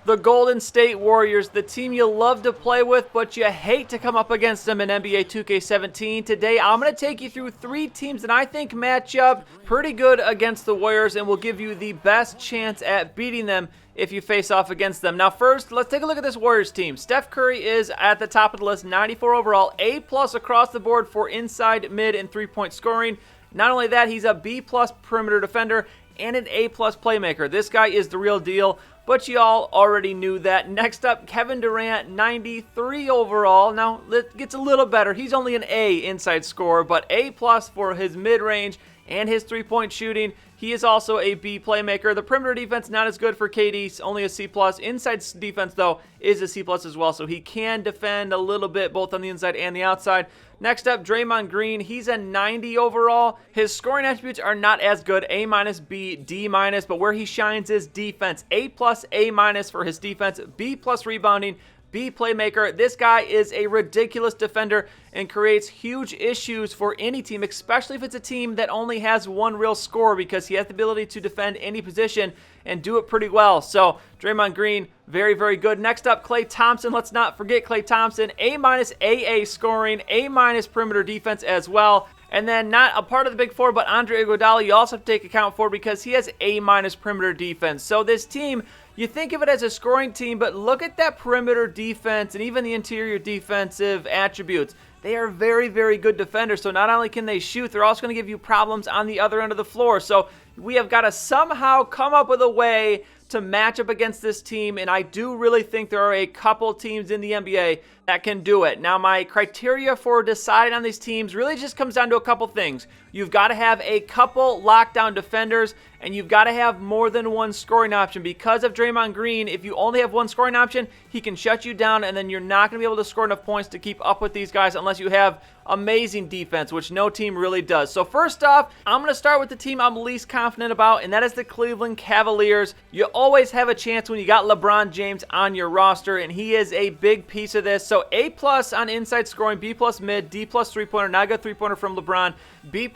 The Golden State Warriors, the team you love to play with, but you hate to come up against them in NBA 2K17. Today, I'm going to take you through 3 teams that I think match up pretty good against the Warriors and will give you the best chance at beating them if you face off against them. Now first, let's take a look at this Warriors team. Steph Curry is at the top of the list, 94 overall, A+ across the board for inside, mid, and three-point scoring. Not only that, he's a B+ perimeter defender and an A+ playmaker. This guy is the real deal, but y'all already knew that. Next up, Kevin Durant, 93 overall. Now, it gets a little better. He's only an A inside scorer, but A+ for his mid-range and his three-point shooting. He is also a B playmaker. The perimeter defense, not as good for KD, only a C+. Inside defense, though, is a C+ as well, so he can defend a little bit both on the inside and the outside. Next up, Draymond Green. He's a 90 overall. His scoring attributes are not as good, A-, B, D-, but where he shines is defense. A+, A- for his defense, B+ rebounding, B playmaker. This guy is a ridiculous defender and creates huge issues for any team, especially if it's a team that only has one real scorer, because he has the ability to defend any position and do it pretty well. So Draymond Green, very, very good. Next up, Klay Thompson. Let's not forget Klay Thompson. A-, AA scoring, A- perimeter defense as well. And then not a part of the Big Four, but Andre Iguodala you also have to take account for because he has A- perimeter defense. So this team, you think of it as a scoring team, but look at that perimeter defense and even the interior defensive attributes. They are very, very good defenders, so not only can they shoot, they're also going to give you problems on the other end of the floor. So we have got to somehow come up with a way to match up against this team, and I do really think there are a couple teams in the NBA that can do it. Now, my criteria for deciding on these teams really just comes down to a couple things. You've got to have a couple lockdown defenders, and you've got to have more than one scoring option. Because of Draymond Green, if you only have one scoring option, he can shut you down, and then you're not going to be able to score enough points to keep up with these guys unless you have amazing defense, which no team really does. So first off, I'm going to start with the team I'm least confident about, and that is the Cleveland Cavaliers. You always have a chance when you got LeBron James on your roster, and he is a big piece of this. So A+ on inside scoring, B+ mid, D+ three-pointer, not a good three-pointer from LeBron, B+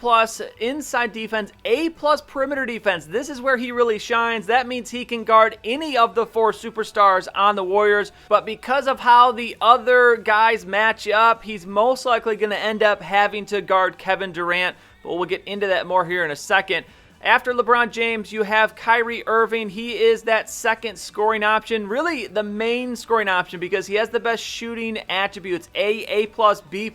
inside defense, A+ perimeter defense. This is where he really shines. That means he can guard any of the 4 superstars on the Warriors, but because of how the other guys match up, he's most likely going to end up having to guard Kevin Durant, but we'll get into that more here in a second. After LeBron James, you have Kyrie Irving. He is that second scoring option, really the main scoring option, because he has the best shooting attributes, A+, B+.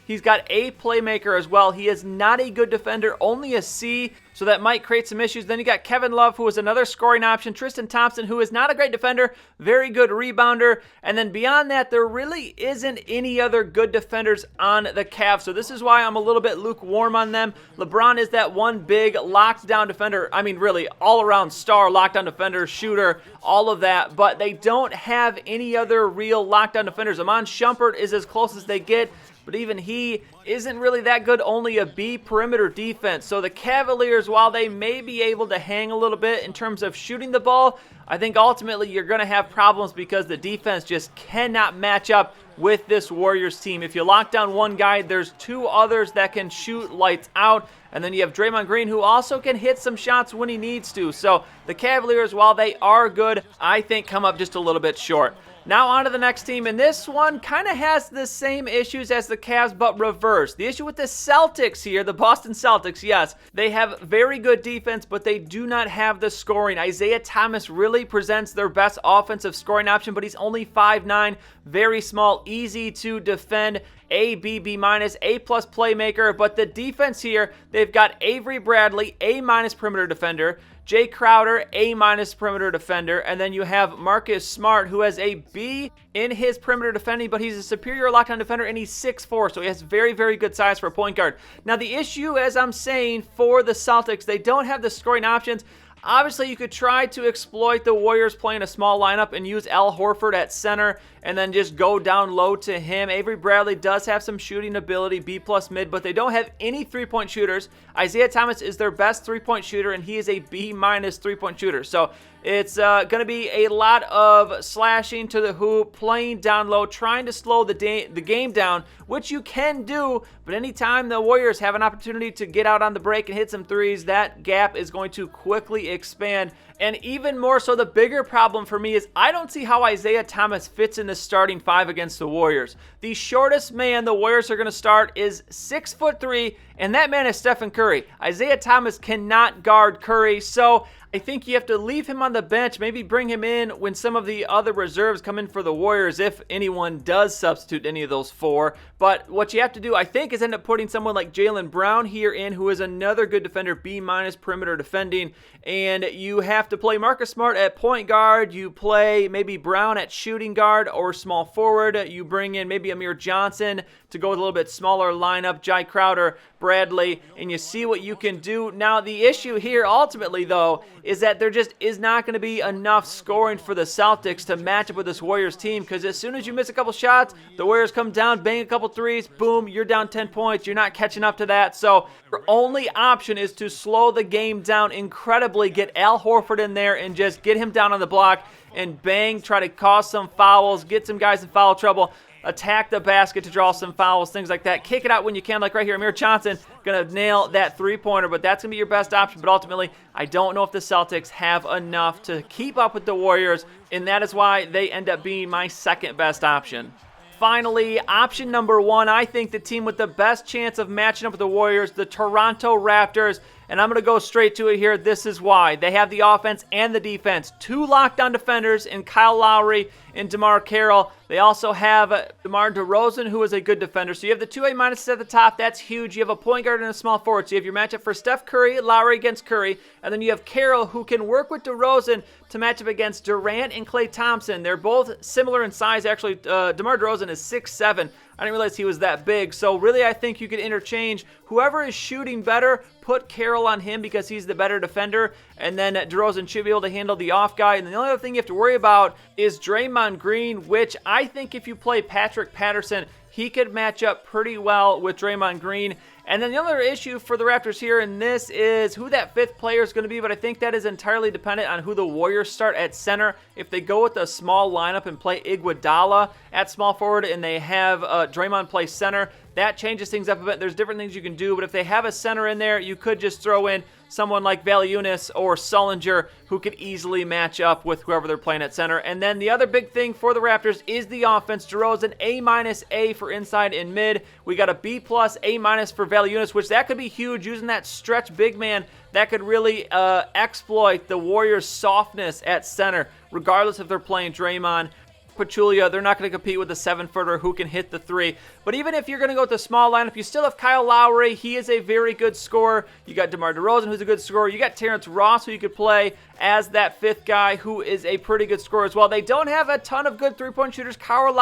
He's got A playmaker as well. He is not a good defender, only a C, so that might create some issues. Then you got Kevin Love, who is another scoring option. Tristan Thompson, who is not a great defender, very good rebounder. And then beyond that, there really isn't any other good defenders on the Cavs. So this is why I'm a little bit lukewarm on them. LeBron is that one big lockdown defender. I mean, really, all-around star lockdown defender, shooter, all of that. But they don't have any other real lockdown defenders. Iman Shumpert is as close as they get, but even he isn't really that good, only a B perimeter defense. So the Cavaliers, while they may be able to hang a little bit in terms of shooting the ball, I think ultimately you're going to have problems because the defense just cannot match up with this Warriors team. If you lock down one guy, there's 2 others that can shoot lights out. And then you have Draymond Green, who also can hit some shots when he needs to. So the Cavaliers, while they are good, I think come up just a little bit short. Now on to the next team, and this one kind of has the same issues as the Cavs, but reversed. The issue with the Celtics here, the Boston Celtics, yes, they have very good defense, but they do not have the scoring. Isaiah Thomas really presents their best offensive scoring option, but he's only 5'9", very small, easy to defend. A, B, B-, A+ playmaker, but the defense here, they've got Avery Bradley, A- perimeter defender, Jay Crowder, A- perimeter defender, and then you have Marcus Smart, who has a B in his perimeter defending, but he's a superior lockdown defender, and he's 6'4", so he has very, very good size for a point guard. Now, the issue, as I'm saying, for the Celtics, they don't have the scoring options. Obviously, you could try to exploit the Warriors playing a small lineup and use Al Horford at center and then just go down low to him. Avery Bradley does have some shooting ability, B+ mid, but they don't have any three-point shooters. Isaiah Thomas is their best three-point shooter, and he is a B- three-point shooter. So it's going to be a lot of slashing to the hoop, playing down low, trying to slow the game down, which you can do, but anytime the Warriors have an opportunity to get out on the break and hit some threes, that gap is going to quickly expand, And even more so, the bigger problem for me is I don't see how Isaiah Thomas fits in the starting five against the Warriors. The shortest man the Warriors are going to start is 6'3", and that man is Stephen Curry. Isaiah Thomas cannot guard Curry, so I think you have to leave him on the bench, maybe bring him in when some of the other reserves come in for the Warriors, if anyone does substitute any of those four. But what you have to do, I think, is end up putting someone like Jaylen Brown here in, who is another good defender, B- perimeter defending. And you have to play Marcus Smart at point guard. You play maybe Brown at shooting guard or small forward. You bring in maybe Amir Johnson to go with a little bit smaller lineup, Jai Crowder, Bradley, and you see what you can do. Now, the issue here ultimately, though, is that there just is not going to be enough scoring for the Celtics to match up with this Warriors team, because as soon as you miss a couple shots, the Warriors come down, bang a couple threes, boom, you're down 10 points. You're not catching up to that. So your only option is to slow the game down incredibly, get Al Horford in there and just get him down on the block and bang, try to cause some fouls, get some guys in foul trouble, attack the basket to draw some fouls, things like that. Kick it out when you can, like right here. Amir Johnson going to nail that three-pointer, but that's going to be your best option. But ultimately, I don't know if the Celtics have enough to keep up with the Warriors, and that is why they end up being my second best option. Finally, option number one, I think the team with the best chance of matching up with the Warriors, the Toronto Raptors. And I'm going to go straight to it here. This is why. They have the offense and the defense. Two lockdown defenders in Kyle Lowry and DeMar Carroll. They also have DeMar DeRozan, who is a good defender. So you have the two A-minuses at the top. That's huge. You have a point guard and a small forward. So you have your matchup for Steph Curry, Lowry against Curry. And then you have Carroll, who can work with DeRozan to match up against Durant and Klay Thompson. They're both similar in size. Actually, DeMar DeRozan is 6'7". I didn't realize he was that big. So really, I think you could interchange. Whoever is shooting better, put Carroll on him because he's the better defender. And then DeRozan should be able to handle the off guy. And the only other thing you have to worry about is Draymond Green, which I think if you play Patrick Patterson, he could match up pretty well with Draymond Green. And then the other issue for the Raptors here in this is who that fifth player is going to be, but I think that is entirely dependent on who the Warriors start at center. If they go with a small lineup and play Iguodala at small forward and they have Draymond play center, that changes things up a bit. There's different things you can do, but if they have a center in there, you could just throw in someone like Valanciunas or Sullinger who could easily match up with whoever they're playing at center. And then the other big thing for the Raptors is the offense. DeRozan, A- for inside and mid. We got a B+, A- for Valanciunas, which that could be huge using that stretch big man. That could really exploit the Warriors' softness at center, regardless if they're playing Draymond, Pachulia. They're not going to compete with a 7-footer who can hit the three. But even if you're going to go with the small lineup, you still have Kyle Lowry. He is a very good scorer. You got DeMar DeRozan, who's a good scorer. You got Terrence Ross, who you could play as that fifth guy, who is a pretty good scorer as well. They don't have a ton of good three-point shooters. Kyle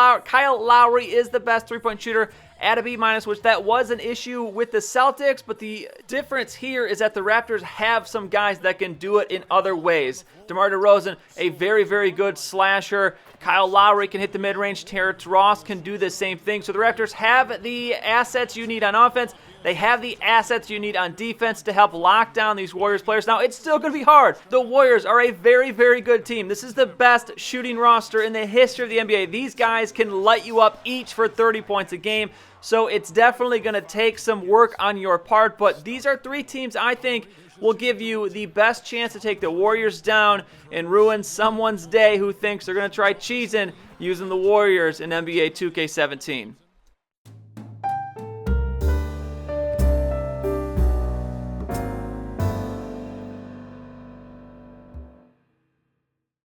Lowry is the best three-point shooter at a B-, which that was an issue with the Celtics, but the difference here is that the Raptors have some guys that can do it in other ways. DeMar DeRozan, a very, very good slasher. Kyle Lowry can hit the mid-range. Terrence Ross can do the same thing. So the Raptors have the assets you need on offense. They have the assets you need on defense to help lock down these Warriors players. Now, it's still going to be hard. The Warriors are a very, very good team. This is the best shooting roster in the history of the NBA. These guys can light you up each for 30 points a game. So it's definitely going to take some work on your part. But these are three teams I think will give you the best chance to take the Warriors down and ruin someone's day who thinks they're going to try cheesing using the Warriors in NBA 2K17.